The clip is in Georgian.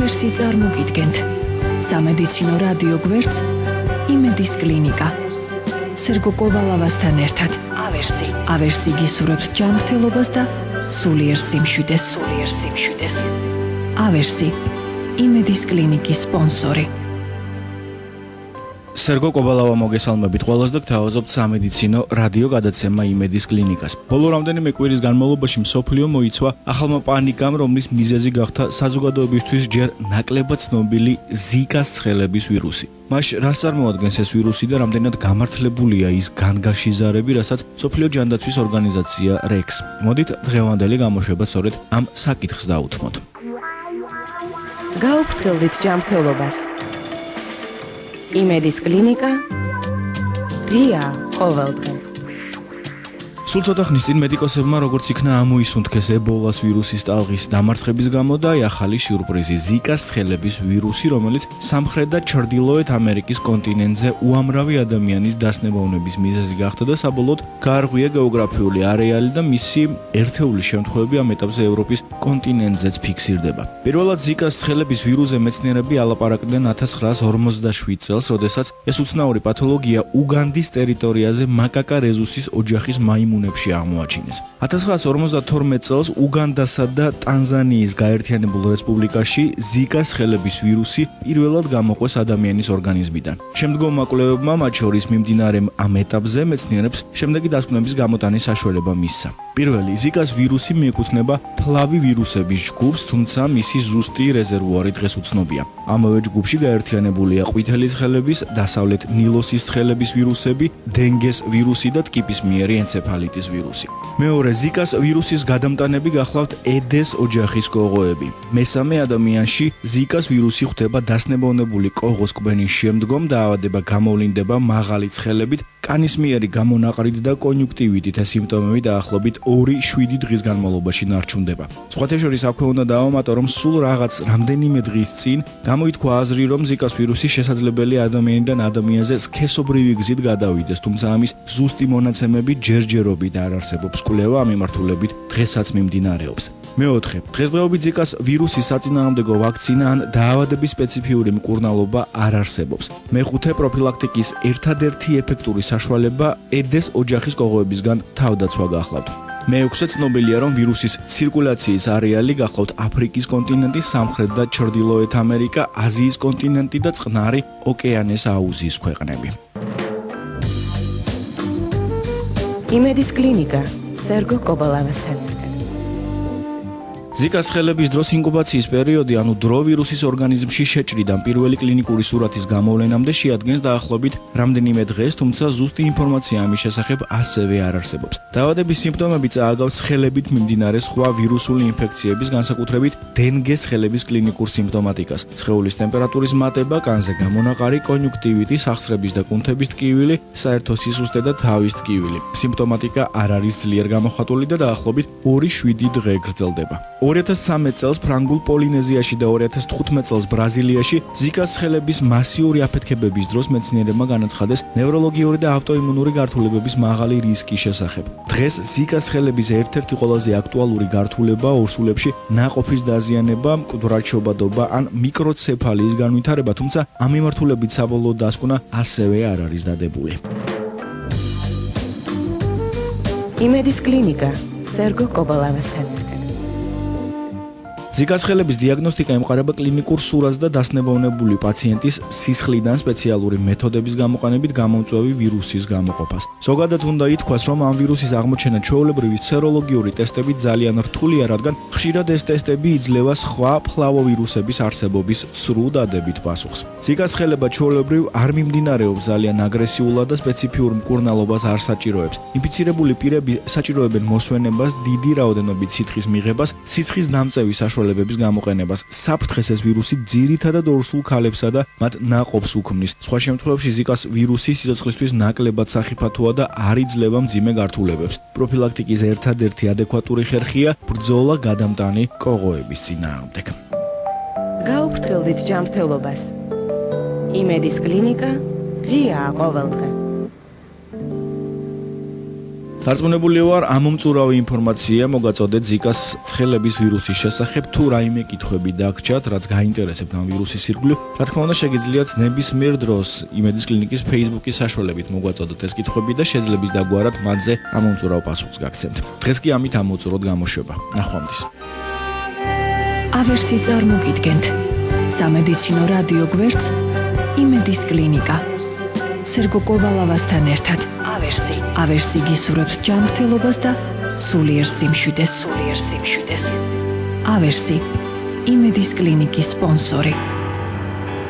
ავერსი წარმოგიდგენთ სამედიცინო რადიო გვერდს იმედის კლინიკა. სერგო კოვალავასთან ერთად ავერსი გისურვებს ჯანმრთელობას და სულიერ სიმშვიდეს. ავერსი იმედის კლინიკის სპონსორი. სერგო კოვალავა მოგესალმებით ყველას და გთავაზობთ სამედიცინო რადიო გადაცემა იმედის კლინიკას. ბოლო რამდენიმე კვირის განმავლობაში მსოფლიო მოიცვა ახალმა პანიკამ, რომლის მიზეზი გახდა საზოგადოებისთვის ჯერ ნაკლებად ცნობილი ზიკას ცხელების ვირუსი. მას რას წარმოადგენს ეს ვირუსი და რამდენად გამართლებულია ის განგაში ზარები, რასაც მსოფლიო ჯანდაცვის ორგანიზაცია REX. მოდით დღევანდელი გამოშვება სწორედ ამ საკითხს დაუთმოთ. გაუფრთხილდით ჯანმრთელობას. იმედის კლინიკა ღია ყოველდღე. სულ ცოტა ხნის წინ მედიკოსებმა როგორც იქნა ამოისუნთქეს ებოლას ვირუსის ტალღის დამარცხების გამო და ახალი სიურპრიზი ზიკას ცხელების ვირუსი, რომელიც სამხრეთ და ჩრდილოეთ ამერიკის კონტინენტზე უამრავი ადამიანის დასნებოვნების მიზეზი გახდა და საბოლოოდ გაარღვია გეოგრაფიული არეალი და მისი ერთეული შემთხვევები ამ ეტაპზე ევროპის კონტინენტზეც ფიქსირდება. პირველად ზიკას ცხელების ვირუსზე მეცნიერები ალაპარაკდნენ 1947 წელს, როდესაც ეს უცნაური პათოლოგია უგანდის ტერიტორიაზე მაკაკა რეზუსის ოჯახის მაიმუნებში აღმოაჩინეს. 1952 წელს უგანდასა და ტანზანიის გაერთიანებულ რესპუბლიკაში ზიკას ცხელების ვირუსი პირველად გამოყვეს ადამიანის ორგანიზმიდან. შემდგომმა კვლევებმა, მათ შორის მიმდინარე ამ ეტაპზე, მეცნიერებს შემდეგი დასკვნების გამოტანის საშუალება მისცა. პირველი, ზიკას ვირუსი მიეკუთვნება ფლავი ვირუსების ჯგუფს, თუმცა მისი ზუსტი რეზერვუარი დღეს უცნობია. ამავე ჯგუფში გაერთიანებულია ყვითელი ცხელების, დასავლეთ ნილოსის ცხელების ვირუსები, დინგეს ვირუსი და ტკიპისმიერი ენცეფალიტის ვირუსი. მეორე, ზიკას ვირუსის გადამტანები გახლავთ ედეს ოჯახის კოღოები. მესამე, ადამიანში ზიკას ვირუსი ხვდება დასნებოვნებული კოღოს კბენის შემდგომ, დაავადება გამოვლინდება მაღალი ცხელებით, კანისმიერი გამონაყრით და კონიუნქტივიტით. ეს სიმპტომები დაახლოებით 2-7 დღის განმავლობაში ნარჩუნდება. სხვათა შორის აქვე უნდა დავამატო, რომ სულ რამდენიმე დღის წინ გამოითქვა აზრი, რომ ზიკას ვირუსი შესაძლებელი ადამიანიდან ადამიანზე სქესობრივი გზით გადავიდეს, თუმცა ამის ზუსტი მონაცემები ჯერჯერობით არ არსებობს. კვლევა ამ მიმართულებით დღესაც მიმდინარეობს. მეოთხე, დღესდღეობით ზიკას ვირუსის საწინააღმდეგო ვაქცინა ან დაავადების სპეციფიური მკურნალობა არ არსებობს. მეხუთე, პროფილაქტიკის ერთადერთი ეფექტური საშუალება ედეს ოჯახის კოღოებისგან თავდაცვა გახლავთ. მეექვსე, ცნობილია, რომ ვირუსის ცირკულაციის არეალი გახლავთ აფრიკის კონტინენტი, სამხრეთ და ჩრდილოეთ ამერიკა, აზიის კონტინენტი და წყნარი ოკეანეს აუზის ქვეყნები. იმედის კლინიკა სერგო კოვალავასთან ერთად. ზიკას ცხელების დროს ინკუბაციის პერიოდი, ანუ დრო ვირუსის ორგანიზმში შეჭრიდან პირველი კლინიკური სურათის გამოვლენამდე შეადგენს დაახლოებით რამდენიმე დღეს, თუმცა ზუსტი ინფორმაცია ამის შესახებ ასევე არ არსებობს. დაავადების სიმპტომები წააგავს ცხელებით მიმდინარე სხვა ვირუსული ინფექციების, განსაკუთრებით დინგეს ცხელების კლინიკურ სიმპტომატიკას. სხეულის ტემპერატურის მატება, კანზე გამონაყარი, კონიუნქტივიტი, სახსრების და კუნთების ტკივილი, საერთო სისუსტე და თავის ტკივილი. სიმპტომატიკა არ არის ძლიერ გამოხატული და დაახლოებით 2-7 დღე გრძელდება. 2013 წელს ფრანგულ პოლინეზიაში და 2015 წელს ბრაზილიაში ზიკას ცხელების მასიური აფეთქებების დროს მეცნიერებმა განაცხადეს ნევროლოგიური და ავტოიმუნური გართულებების მაღალი რისკის შესახებ. დღეს ზიკას ცხელების ერთ-ერთი ყველაზე აქტუალური გართულება ორსულებში ნაყოფის დაზიანება, მკვდრად-შობადობა ან მიკროცეფალიის განვითარება, თუმცა ამ მიმართულებით საბოლოო დასკვნა ასევე არ არის დადებული. იმედის კლინიკა სერგო კოვალავასთან ერთად. ზიკას ცხელების დიაგნოსტიკა ემყარება კლინიკურ სურათს და დასნებოვნებული პაციენტის სისხლიდან სპეციალური მეთოდების გამოყენებით გამომწვევი ვირუსის გამოყოფას. ზოგადად უნდა ითქვას, რომ ამ ვირუსის აღმოჩენა ჩვეულებრივი სეროლოგიური ტესტებით ძალიან რთულია, რადგან ხშირად ეს ტესტები იძლევა სხვა ფლავოვირუსების არსებობის ცრუ დადებით პასუხს. ზიკას ცხელება ჩვეულებრივ არ მიმდინარეობს ძალიან აგრესიულად და სპეციფიურ მკურნალობას არ საჭიროებს. ინფიცირებული პირები საჭიროებენ მოსვენებას, დიდი რაოდენობით სითხის მიღებას, სიცხის დამწევის საშუალებების გამოყენებას. საფრთხეს ეს ვირუსი ძირითადად ორსულ ქალებსა და მათ ნაყოფს უქმნის. სხვა შემთხვევებში ზიკას ვირუსი სიცოცხლისთვის ნაკლებად სახიფათოა და არ იძლევა მძიმე გართულებებს. პროფილაქტიკის ერთადერთი ადეკვატური ხერხია ბრძოლა გადამტანი კოღოების წინააღმდეგ. გაუფრთხილდით ჯანმრთელობას. იმედის კლინიკა ღია ყოველდღე. დარწმუნებული ვარ, ამომწურავი ინფორმაცია მოგაწოდეთ ზიკას ცხელების ვირუსის შესახებ, თუ რაიმე კითხვები დაგჭათ, რაც გაინტერესებთ ამ ვირუსის ირგვლივ, რა თქმა უნდა, შეგიძლიათ ნებისმიერ დროს იმედის კლინიკის Facebook-ის საშუალებით მოგვაწოდოთ ეს კითხვები და შეძლებს დაგვარად მათზე ამომწურავ პასუხს გაგცემთ. დღეს კი ამით ამოვწუროთ გამოშვება. ნახვამდის. ავერსი წარმოგიდგენთ სამედიცინო რადიო გვერდს იმედის კლინიკა. სერგო კოვალავასთან ერთად. ავერსი გისურვებს ჯანმრთელობას და სულიერ სიმშვიდეს. ავერსი იმედის კლინიკის სპონსორი.